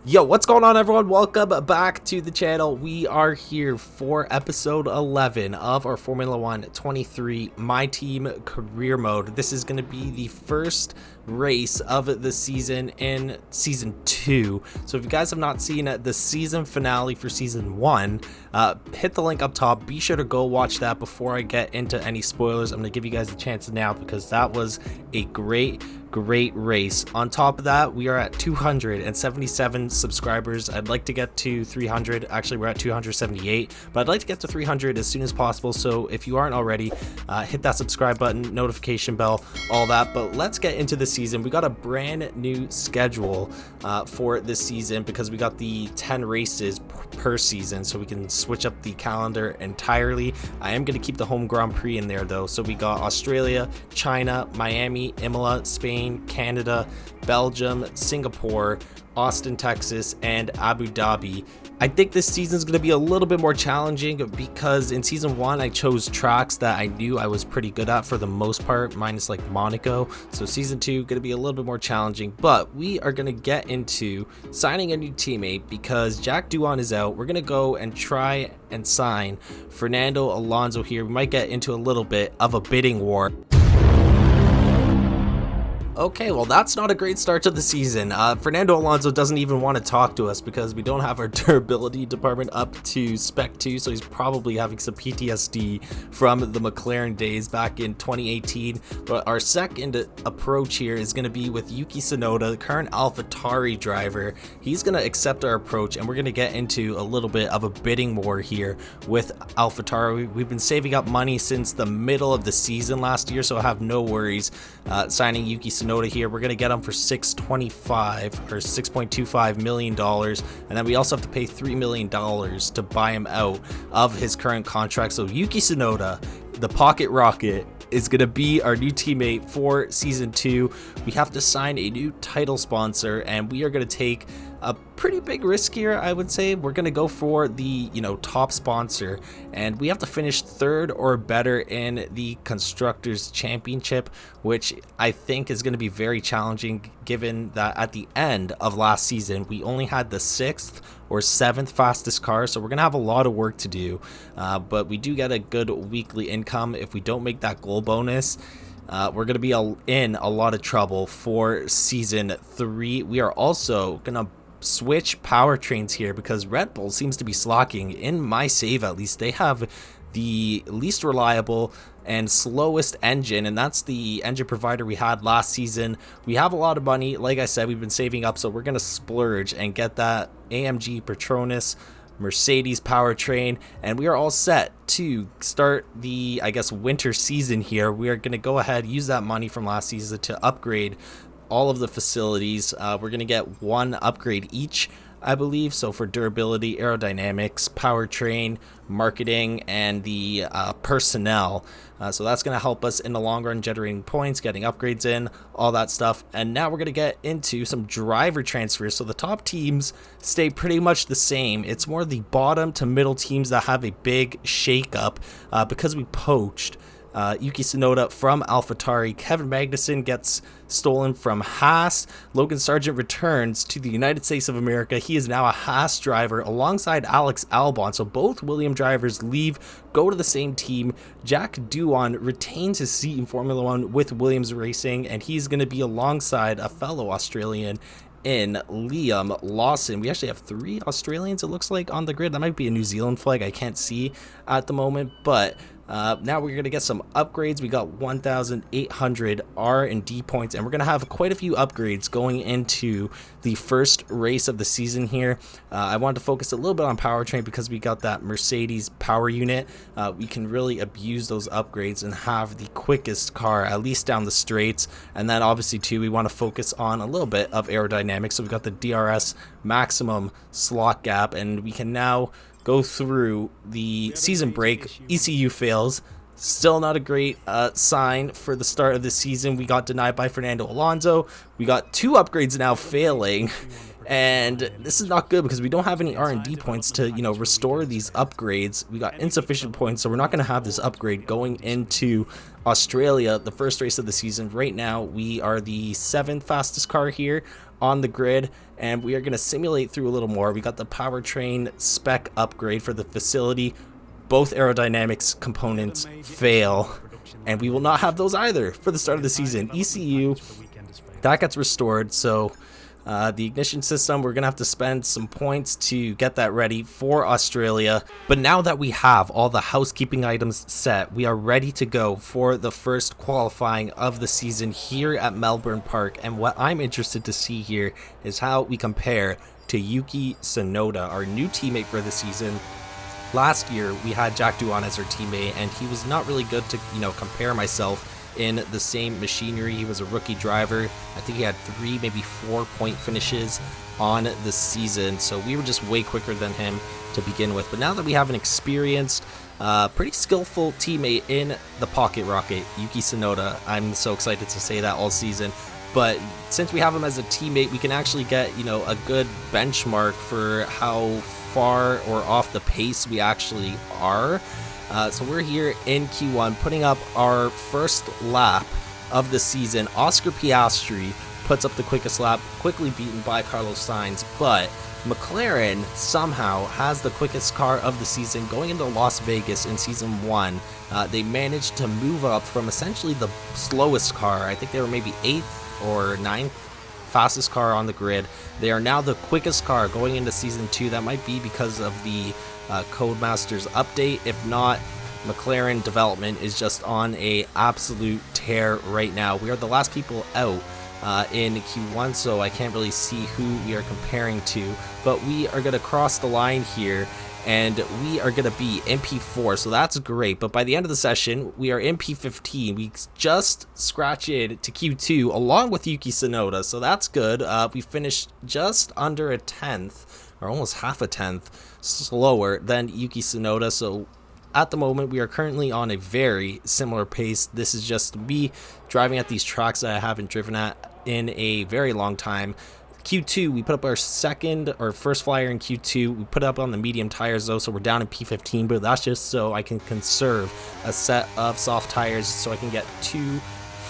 Yo, what's going on, everyone? Welcome back to the channel. We are here for episode 11 of our Formula One 23 My Team Career Mode. This is going to be the first race of the season in season 2. So if you guys have not seen the season finale for season 1, hit the link up top. Be sure to go watch that before I get into any spoilers. I'm going to give you guys a chance now because that was a great race. On top of that, we are at 277 subscribers. I'd like to get to 300. Actually, we're at 278, but I'd like to get to 300 as soon as possible. So if you aren't already, hit that subscribe button, notification bell, all that. But let's get into the season. We got a brand new schedule for this season because we got the 10 races per season, so we can switch up the calendar entirely. I am going to keep the home Grand Prix in there though. So we got Australia, China, Miami, Imola, Spain, Canada, Belgium, Singapore, Austin, Texas, and Abu Dhabi. I think this season is going to be a little bit more challenging because in season 1 I chose tracks that I knew I was pretty good at for the most part, minus like Monaco. So season 2 going to be a little bit more challenging, but we are going to get into signing a new teammate because Jack Doohan is out. We're going to go and try and sign Fernando Alonso here. We might get into a little bit of a bidding war. Okay, well, that's not a great start to the season. Fernando Alonso doesn't even want to talk to us because we don't have our durability department up to spec 2, so he's probably having some PTSD from the McLaren days back in 2018. But our second approach here is going to be with Yuki Tsunoda, the current AlphaTauri driver. He's going to accept our approach, and we're going to get into a little bit of a bidding war here with AlphaTauri. We've been saving up money since the middle of the season last year, so I have no worries signing Yuki Tsunoda here. We're going to get him for $6.25 or $6.25 million, and then we also have to pay $3 million to buy him out of his current contract. So Yuki Tsunoda, the Pocket Rocket, is going to be our new teammate for season 2. We have to sign a new title sponsor, and we are going to take a pretty big risk here. I would say we're going to go for the top sponsor, and we have to finish 3rd or better in the Constructors Championship, which I think is going to be very challenging given that at the end of last season we only had the 6th or 7th fastest car. So we're gonna have a lot of work to do, but we do get a good weekly income. If we don't make that goal bonus, we're going to be in a lot of trouble for season 3. We are also going to switch powertrains here because Red Bull seems to be slacking. In my save, at least, they have the least reliable and slowest engine, and that's the engine provider we had last season. We have a lot of money. Like I said, we've been saving up, so we're going to splurge and get that AMG Petronas Mercedes powertrain, and we are all set to start the, I guess, winter season here. We are going to go ahead, use that money from last season to upgrade all of the facilities. We're going to get 1 upgrade each, I believe. So for durability, aerodynamics, powertrain, marketing, and the personnel. So that's going to help us in the long run, generating points, getting upgrades in, all that stuff. And now we're going to get into some driver transfers. So the top teams stay pretty much the same. It's more the bottom to middle teams that have a big shakeup because we poached Yuki Tsunoda from AlphaTauri. Kevin Magnussen gets stolen from Haas. Logan Sargent returns to the United States of America. He is now a Haas driver alongside Alex Albon. So both Williams drivers leave, go to the same team. Jack Doohan retains his seat in Formula One with Williams Racing, and he's going to be alongside a fellow Australian in Liam Lawson. We actually have 3 Australians, it looks like, on the grid. That might be a New Zealand flag, I can't see at the moment, but now we're going to get some upgrades. We got 1,800 R&D points, and we're going to have quite a few upgrades going into the first race of the season here. I wanted to focus a little bit on powertrain because we got that Mercedes power unit. We can really abuse those upgrades and have the quickest car, at least down the straights. And then obviously too, we want to focus on a little bit of aerodynamics. So we've got the DRS maximum slot gap, and we can now go through the season break. ECU fails. Still not a great sign for the start of the season. We got denied by Fernando Alonso. We got 2 upgrades now failing And this is not good because we don't have any R&D points to, restore these upgrades. We got insufficient points, so we're not going to have this upgrade going into Australia, the first race of the season. Right now, we are the 7th fastest car here on the grid, and we are going to simulate through a little more. We got the powertrain spec upgrade for the facility. Both aerodynamics components fail, and we will not have those either for the start of the season. ECU, that gets restored, so the ignition system, we're going to have to spend some points to get that ready for Australia. But now that we have all the housekeeping items set, we are ready to go for the first qualifying of the season here at Melbourne Park. And what I'm interested to see here is how we compare to Yuki Tsunoda, our new teammate for the season. Last year, we had Jack Doohan as our teammate, and he was not really good to, compare myself in the same machinery. He was a rookie driver. I think he had 3, maybe 4 point finishes on the season, so we were just way quicker than him to begin with. But now that we have an experienced, pretty skillful teammate in the Pocket Rocket, Yuki Tsunoda, I'm so excited to say that all season. But since we have him as a teammate, we can actually get, a good benchmark for how far or off the pace we actually are. So we're here in Q1 putting up our first lap of the season. Oscar Piastri puts up the quickest lap, quickly beaten by Carlos Sainz, but McLaren somehow has the quickest car of the season going into Las Vegas in season 1. They managed to move up from essentially the slowest car. I think they were maybe 8th or 9th fastest car on the grid. They are now the quickest car going into season 2. That might be because of the Codemasters update. If not, McLaren development is just on a absolute tear right now. We are the last people out in Q1, so I can't really see who we are comparing to, but we are going to cross the line here and we are going to be in P4, so that's great. But by the end of the session, we are in P15. We just scratch in to Q2 along with Yuki Tsunoda, so that's good. We finished just under a 10th, or almost half a 10th slower than Yuki Tsunoda, so at the moment we are currently on a very similar pace. This is just me driving at these tracks that I haven't driven at in a very long time. Q2, we put up our first flyer in Q2. We put up on the medium tires though, so we're down in P15, but that's just so I can conserve a set of soft tires so I can get 2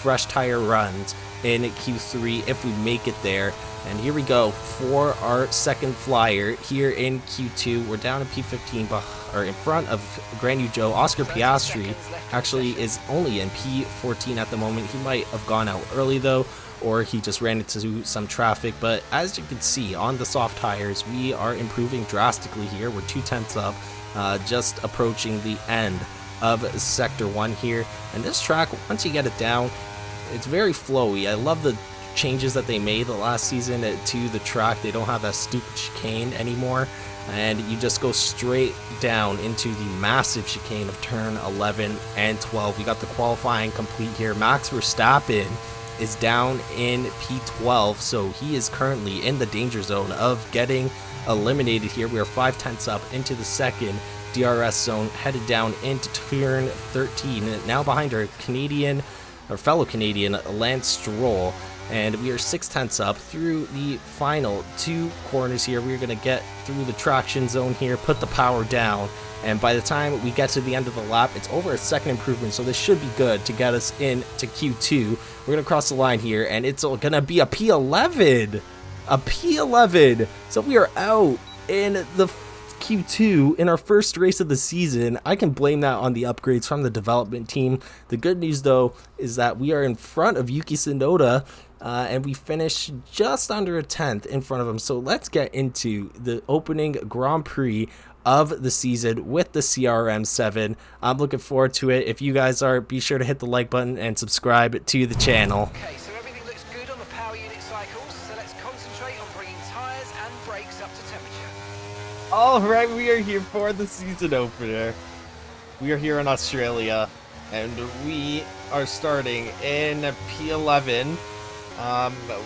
fresh tire runs in Q3 if we make it there. And here we go for our second flyer here in Q2. We're down in P15, or in front of Grand New Joe. Oscar Piastri actually is only in P14 at the moment. He might have gone out early though, or he just ran into some traffic. But as you can see on the soft tires, we are improving drastically here. We're 2/10 up, just approaching the end of Sector 1 here. And this track, once you get it down, it's very flowy. I love the changes that they made the last season to the track. They don't have that stupid chicane anymore, and you just go straight down into the massive chicane of turn 11 and 12. We got the qualifying complete here. Max Verstappen is down in P12, so he is currently in the danger zone of getting eliminated here. We are 5/10 up into the second DRS zone, headed down into turn 13, now behind our fellow Canadian Lance Stroll, and we are 6/10 up through the final 2 corners here. We're going to get through the traction zone here, put the power down, and by the time we get to the end of the lap, it's over a second improvement, so this should be good to get us into Q2. We're going to cross the line here, and it's going to be a P11! A P11! So we are out in the Q2 in our first race of the season. I can blame that on the upgrades from the development team. The good news though is that we are in front of Yuki Tsunoda, and we finished just under a 10th in front of him. So let's get into the opening Grand Prix of the season with the CRM7. I'm looking forward to it. If you guys are, be sure to hit the like button and subscribe to the channel. Okay, so everything looks good on the power unit cycles, so let's concentrate on bringing tyres and brakes up to temperature. Alright, we are here for the season opener. We are here in Australia, and we are starting in P11.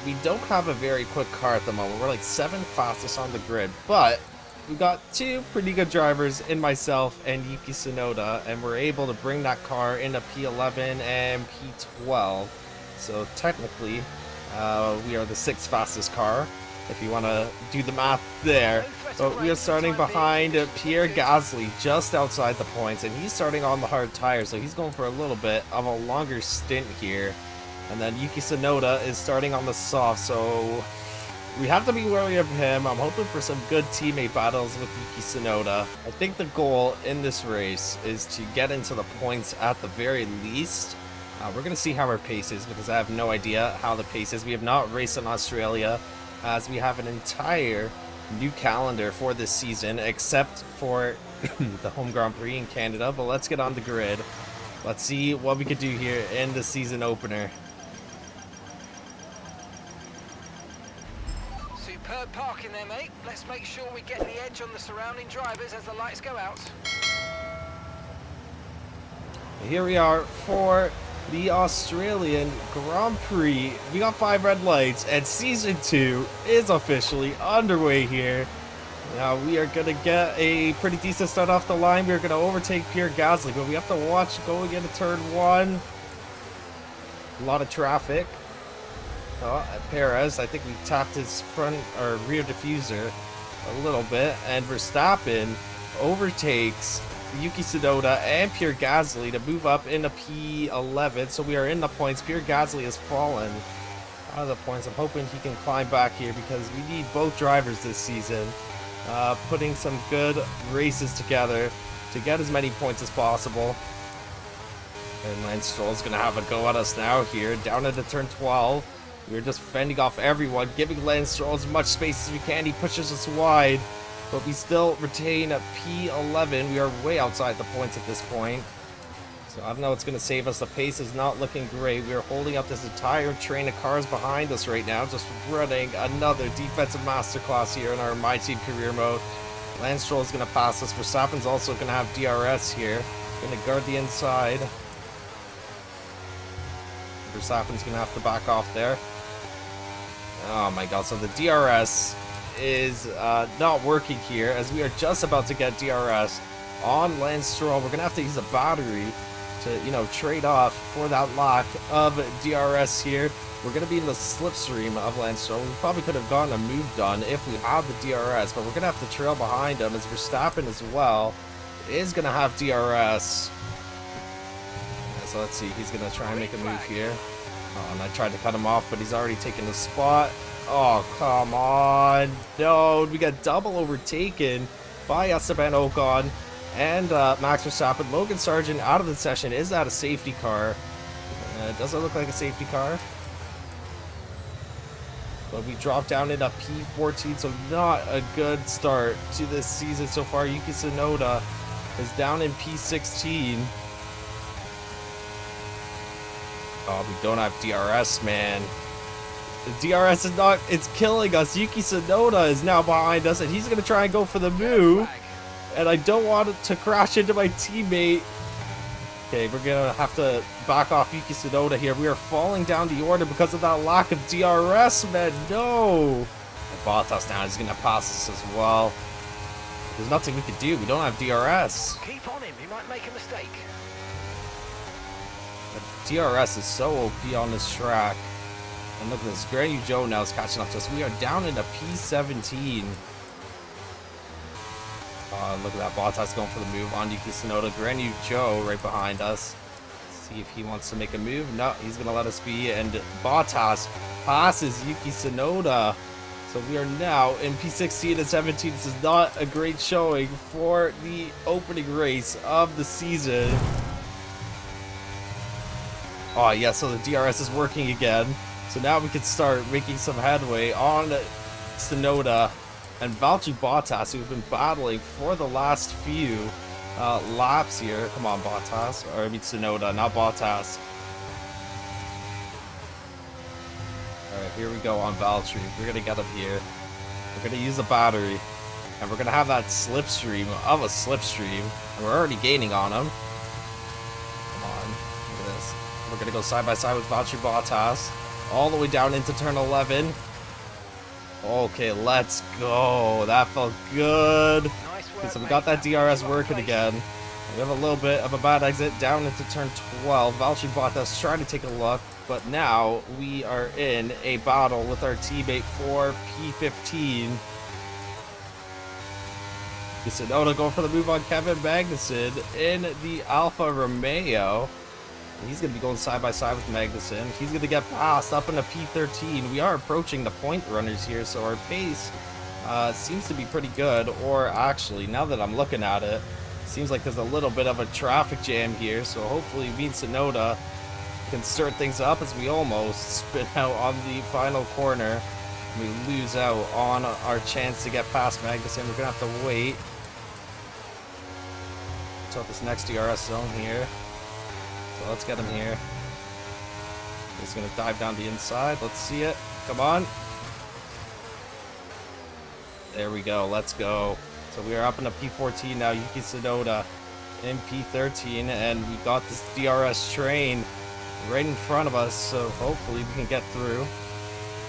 We don't have a very quick car at the moment. We're like 7th fastest on the grid, but we got 2 pretty good drivers in myself and Yuki Tsunoda, and we're able to bring that car into P11 and P12. So technically, we are the 6th fastest car. if you want to do the math there. But we are starting behind Pierre Gasly, just outside the points, and he's starting on the hard tire, so he's going for a little bit of a longer stint here. And then Yuki Tsunoda is starting on the soft, so we have to be wary of him. I'm hoping for some good teammate battles with Yuki Tsunoda. I think the goal in this race is to get into the points at the very least. We're going to see how our pace is, because I have no idea how the pace is. We have not raced in Australia, as we have an entire new calendar for this season, except for the home Grand Prix in Canada. But let's get on the grid. Let's see what we could do here in the season opener. Superb parking there, mate. Let's make sure we get the edge on the surrounding drivers as the lights go out. Here we are for the Australian Grand Prix. We got 5 red lights, and Season 2 is officially underway here. Now, we are going to get a pretty decent start off the line. We're going to overtake Pierre Gasly, but we have to watch going into turn 1. A lot of traffic. Perez, I think we tapped his front or rear diffuser a little bit, and Verstappen overtakes Yuki Tsunoda and Pierre Gasly to move up into P11. So we are in the points. Pierre Gasly has fallen out of the points. I'm hoping he can climb back here, because we need both drivers this season putting some good races together to get as many points as possible. And Lance Stroll's going to have a go at us now here, down into turn 12. We're just fending off everyone, giving Lance Stroll as much space as we can. He pushes us wide, but we still retain a P11. We are way outside the points at this point. So I don't know what's going to save us. The pace is not looking great. We are holding up this entire train of cars behind us right now, just running another defensive masterclass here in our My Team career mode. Lance Stroll is going to pass us. Verstappen's also going to have DRS here. Going to guard the inside. Verstappen's going to have to back off there. Oh my god, so the DRS is not working here, as we are just about to get DRS on Lance Stroll. We're going to have to use a battery to, you know, trade off for that lack of DRS here. We're going to be in the slipstream of Lance Stroll. We probably could have gotten a move done if we had the DRS, but we're going to have to trail behind him, as Verstappen as well is going to have DRS. So let's see, he's going to try and make a move here. Oh, and I tried to cut him off, but he's already taken the spot. Oh, come on. No, we got double overtaken by Esteban Ocon and Max Verstappen. Logan Sargent out of the session. Is that a safety car? Does it look like a safety car? But we dropped down into P14, so not a good start to this season so far. Yuki Tsunoda is down in P16. Oh, we don't have DRS, man. The DRS is not, it's killing us. Yuki Tsunoda is now behind us, and he's going to try and go for the move. And I don't want it to crash into my teammate. Okay, we're going to have to back off Yuki Tsunoda here. We are falling down the order because of that lack of DRS, man. No. And Bottas now is going to pass us as well. There's nothing we could do. We don't have DRS. Keep on him, he might make a mistake. DRS is so OP on this track. And look at this, Guan Yu Zhou now is catching up to us. We are down into P17. Look at that, Bottas going for the move on Yuki Tsunoda. Guan Yu Zhou right behind us. Let's see if he wants to make a move. No, he's going to let us be. And Bottas passes Yuki Tsunoda. So we are now in P16 and 17. This is not a great showing for the opening race of the season. Oh yeah, so the DRS is working again. So now we can start making some headway on Tsunoda and Valtteri Bottas, who've been battling for the last few laps here. Come on, Bottas. Or I mean Tsunoda, not Bottas. Alright, here we go on Valtteri. We're going to get him here. We're going to use a battery. And we're going to have that slipstream of a slipstream. And we're already gaining on him. We're going to go side by side with Valtteri Bottas all the way down into turn 11. Okay, let's go. That felt good. Okay, so we got that DRS working again. We have a little bit of a bad exit down into turn 12. Valtteri Bottas trying to take a look, but now we are in a battle with our teammate for P15. Tsunoda going for the move on Kevin Magnussen in the Alfa Romeo. He's going to be going side by side with Magnussen. He's going to get passed up into P13. We are approaching the point runners here, so our pace seems to be pretty good. Or actually, now that I'm looking at it, seems like there's a little bit of a traffic jam here. So hopefully me and Tsunoda can stir things up as we almost spin out on the final corner. We lose out on our chance to get past Magnussen. We're going to have to wait until this next DRS zone here. So let's get him here. He's going to dive down the inside. Let's see it. Come on. There we go. Let's go. So we are up into P14 now. Yuki Tsunoda in P13. And we got this DRS train right in front of us. So hopefully we can get through.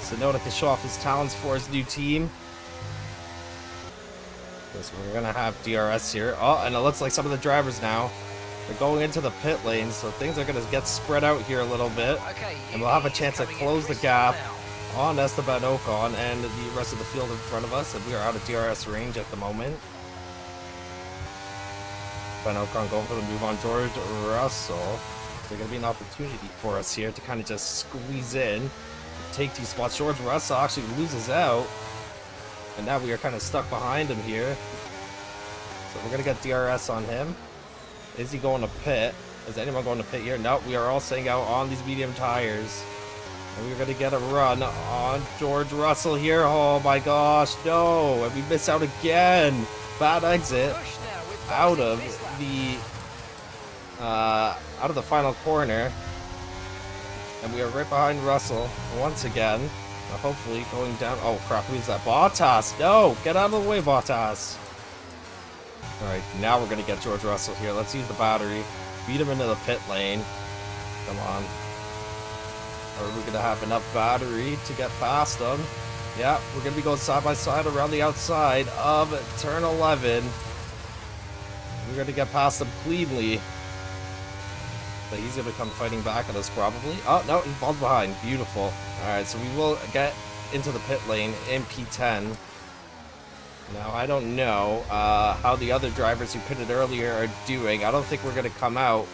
Tsunoda can show off his talents for his new team. So we're going to have DRS here. Oh, and it looks like some of the drivers now, they're going into the pit lane, so things are going to get spread out here a little bit. And we'll have a chance to close the gap on Esteban Ocon and the rest of the field in front of us. And we are out of DRS range at the moment. Esteban Ocon going for the move on George Russell. There's going to be an opportunity for us here to kind of just squeeze in, take these spots. George Russell actually loses out. And now we are kind of stuck behind him here. So we're going to get DRS on him. Is he going to pit? Is anyone going to pit here? No, we are all staying out on these medium tires. And we're going to get a run on George Russell here. Oh my gosh, no. And we miss out again. Bad exit out of the final corner. And we are right behind Russell once again. Hopefully going down. Oh crap, who's that? Bottas! No! Get out of the way, Bottas! Alright, now we're going to get George Russell here. Let's use the battery. Beat him into the pit lane. Come on. Are we going to have enough battery to get past him? Yeah, we're going to be going side by side around the outside of turn 11. We're going to get past him cleanly. But he's going to come fighting back at us probably. Oh, no, he falls behind. Beautiful. Alright, so we will get into the pit lane in P10. Now, I don't know how the other drivers who pitted earlier are doing. I don't think we're going to come out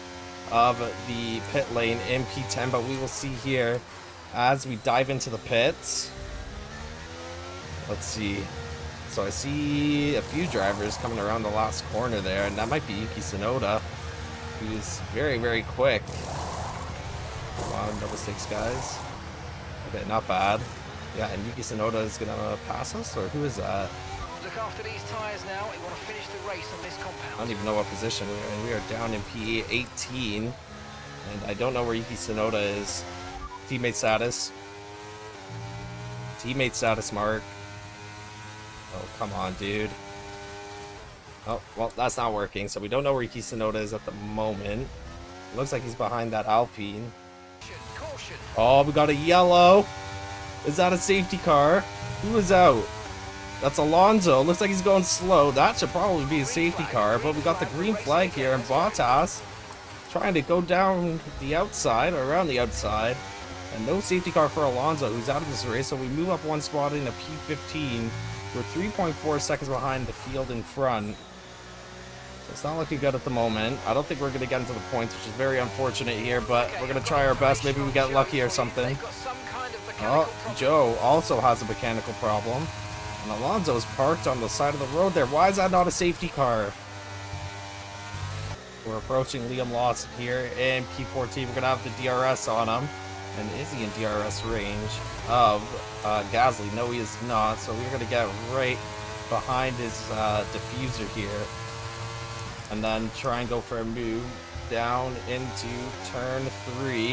of the pit lane in P10, but we will see here as we dive into the pits. Let's see. So I see a few drivers coming around the last corner there, and that might be Yuki Tsunoda, who's very, very quick. Come on, no mistakes, guys. Okay, not bad. Yeah, and Yuki Tsunoda is going to pass us, or who is that? Look after these tyres now. We want to finish the race on this compound. I don't even know what position we are in. We are down in P18, and I don't know where Yuki Tsunoda is. Teammate status. Teammate status, Mark. Oh, come on, dude. Oh, well, that's not working, so we don't know where Yuki Tsunoda is at the moment. It looks like he's behind that Alpine. Caution. Oh, we got a yellow. Is that a safety car? Who is out? That's Alonso. Looks like he's going slow. That should probably be a safety car, but we got the green flag here, and Bottas trying to go down the outside, or around the outside. And no safety car for Alonso, who's out of this race, so we move up one spot into P15. We're 3.4 seconds behind the field in front. So it's not looking good at the moment. I don't think we're going to get into the points, which is very unfortunate here, but we're going to try our best. Maybe we get lucky or something. Oh, Joe also has a mechanical problem. And Alonso's parked on the side of the road there. Why is that not a safety car? We're approaching Liam Lawson here in P14. We're going to have the DRS on him. And is he in DRS range of Gasly? No, he is not. So we're going to get right behind his diffuser here. And then try and go for a move down into turn 3.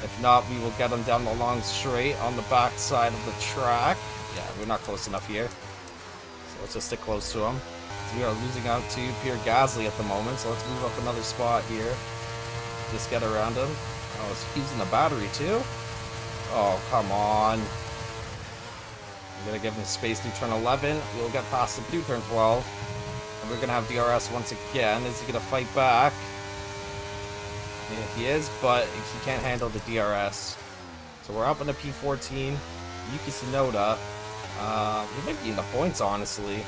If not, we will get him down the long straight on the back side of the track. Yeah, we're not close enough here. So let's just stick close to him. So we are losing out to Pierre Gasly at the moment. So let's move up another spot here. Just get around him. Oh, he's using the battery too? Oh, come on. I'm going to give him space through turn 11. We'll get past him through turn 12. And we're gonna have DRS once again. Is he gonna fight back? Yeah, he is, but he can't handle the DRS. So we're up in the P14. Yuki Tsunoda. He might be in the points, honestly.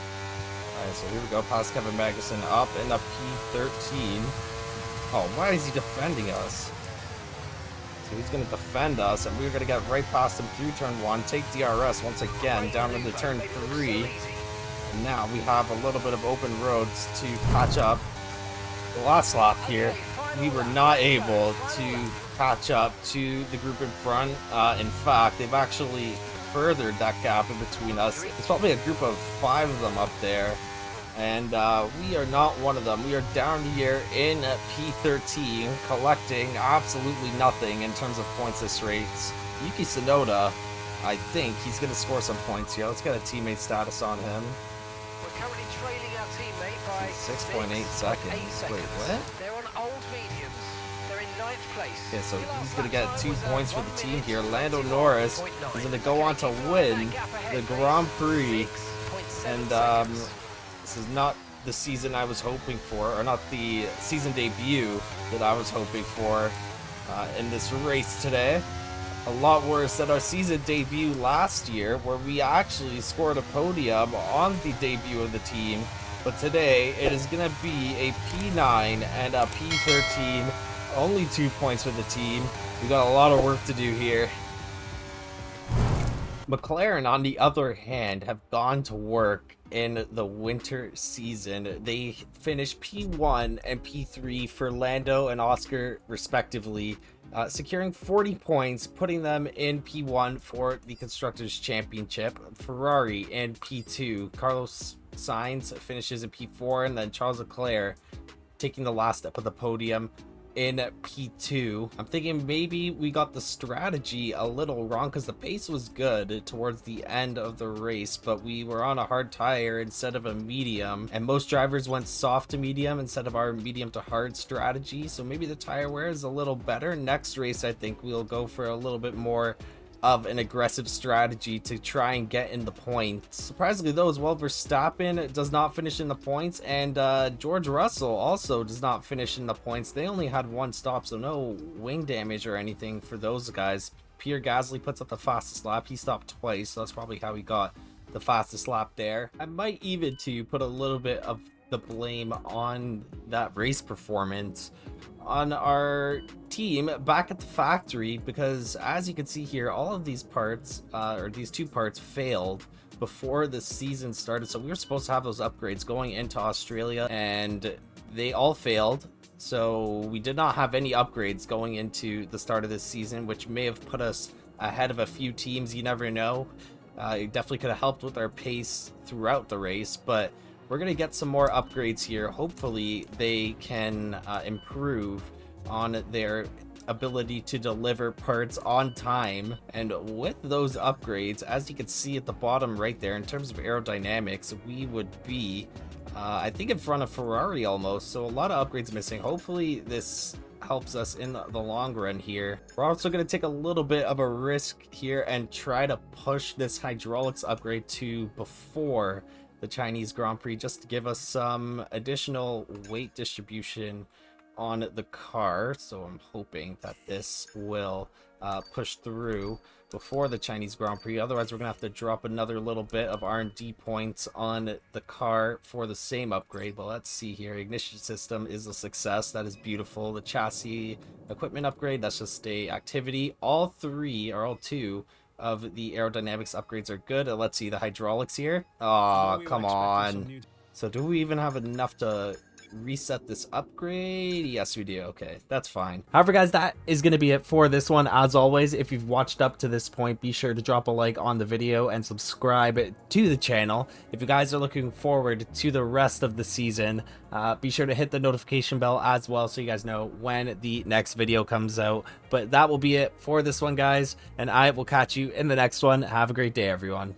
Alright, so here we go. Past Kevin Magnussen up in the P13. Oh, why is he defending us? So he's going to defend us, and we're going to get right past him through turn 1, take DRS once again down into turn 3. And now we have a little bit of open roads to catch up. The last lap here, we were not able to catch up to the group in front. In fact, they've actually furthered that gap in between us. There's probably a group of 5 of them up there. And we are not one of them. We are down here in P13, collecting absolutely nothing in terms of points this race. Yuki Tsunoda, I think he's going to score some points here. Let's get a teammate status on him. We're currently trailing our teammate by 6.8 seconds. Wait, what? They're on old mediums. They're in 9th place. Okay, so he's going to get 2 points for the team here. Lando Norris is going to go on to win the Grand Prix. And this is not the season I was hoping for, or not the season debut that I was hoping for in this race today. A lot worse than our season debut last year, where we actually scored a podium on the debut of the team. But today, it is going to be a P9 and a P13. Only 2 points for the team. We got a lot of work to do here. McLaren, on the other hand, have gone to work in the winter season. They finished P1 and P3 for Lando and Oscar, respectively, securing 40 points, putting them in P1 for the Constructors' Championship. Ferrari in P2. Carlos Sainz finishes in P4, and then Charles Leclerc taking the last step of the podium in P2. I'm thinking maybe we got the strategy a little wrong, because the pace was good towards the end of the race, but we were on a hard tire instead of a medium, and most drivers went soft to medium instead of our medium to hard strategy. So maybe the tire wear is a little better. Next race, I think we'll go for a little bit more of an aggressive strategy to try and get in the points. Surprisingly though, as well, Verstappen does not finish in the points, and George Russell also does not finish in the points. They only had 1 stop, so no wing damage or anything for those guys. Pierre Gasly puts up the fastest lap. He stopped twice, so that's probably how he got the fastest lap there. I might even put a little bit of the blame on that race performance on our team back at the factory, because as you can see here, all of these parts, or these 2 parts, failed before the season started. So we were supposed to have those upgrades going into Australia, and they all failed. So we did not have any upgrades going into the start of this season, which may have put us ahead of a few teams. You never know. It definitely could have helped with our pace throughout the race, but we're going to get some more upgrades here. Hopefully they can improve on their ability to deliver parts on time. And with those upgrades, as you can see at the bottom right there, in terms of aerodynamics, we would be, I think, in front of Ferrari almost. So a lot of upgrades missing. Hopefully this helps us in the long run here. We're also going to take a little bit of a risk here and try to push this hydraulics upgrade to before the Chinese Grand Prix, just to give us some additional weight distribution on the car. So I'm hoping that this will push through before the Chinese Grand Prix. Otherwise, we're gonna have to drop another little bit of R&D points on the car for the same upgrade. But let's see here. Ignition system is a success. That is beautiful. The chassis equipment upgrade, that's just a activity. All 2 of the aerodynamics upgrades are good. Let's see the hydraulics here. Oh, come on. So do we even have enough to reset this upgrade? Yes, we do. Okay, that's fine. However, guys, that is going to be it for this one. As always, if you've watched up to this point, be sure to drop a like on the video and subscribe to the channel. If you guys are looking forward to the rest of the season, be sure to hit the notification bell as well, so you guys know when the next video comes out. But that will be it for this one, guys, and I will catch you in the next one. Have a great day, everyone.